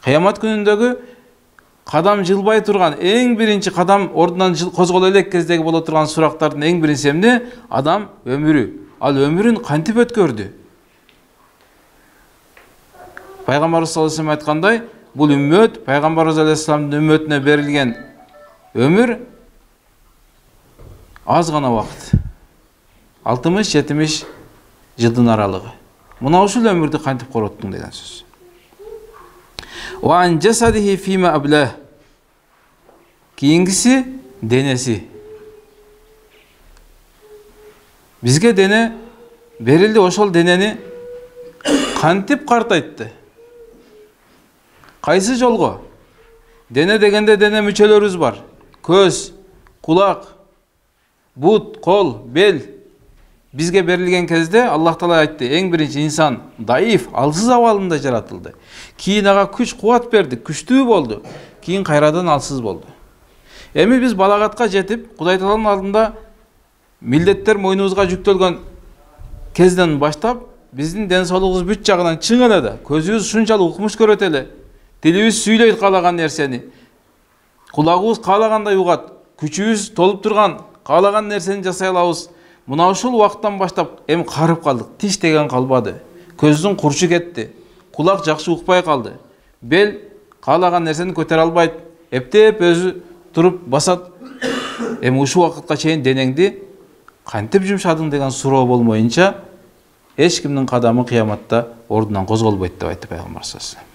Кыямат күнүндөгү кадам жылбай турган, эң биринчи кадам ордунан козголо элек кездеги боло турган сурактардын эң биринчиси эмне? Адам өмүрү. Ал өмүрүн кантип өткөрдү? Пайгамбарыбыз саллаллаху алейхи ва саллям айткандай, бул үммөт Пайгамбарыбыз алейхиссаламдын үммөтүнө берилген өмүр аз гана убакыт. 60-70 жылдын аралыгы. Мына ушул өмүрдү кантип короттуң деген сөз. Ва ан жасадихи фима абла. Кийингиси денеси. Бизге дене берилди, ошол денени кантип картайтты? Кайсы жолго? Дене дегенде дене мүчөлөрүбүз бар. Көз, кулак, бут, кол, бел. Бизге берилген кезде Аллах Таала айтты, эң биринчи инсан даиф, алсыз абалында жаратылды. Кийин ага күч кубат берди, күчтүү болду. Кийин кайрадан алсыз болду. Эми биз балагатка жетип, Кудай Тааланын алдында милдеттер мойнубузга жүктөлгөн кезден баштап, биздин ден соолугубуз бүт жагынан чың эле, көзүбүз ушунчалык укмуш көрөт эле. Тилибиз сүйлөйт каалаган нерсени. Кулагыбыз каалагандай угат, күчүбүз толуп турган, каалаган нерсени жасай алабыз. Мына ушул убакыттан баштап эми карып калдык. Тиш деген калбады. Көздүн курчу кетти. Кулак жакшы укпай калды. Бел каалаган нерсени көтөрө албайт. Эптеп өзү туруп басат. Эми ушул убакытка чейин денеңди кантип жумшадың деген суроо болмоюнча эч кимдин кадамы кыяматта ордунан козголбойт деп айтты Пайгамбар саллаллаху алейхи ва саллям.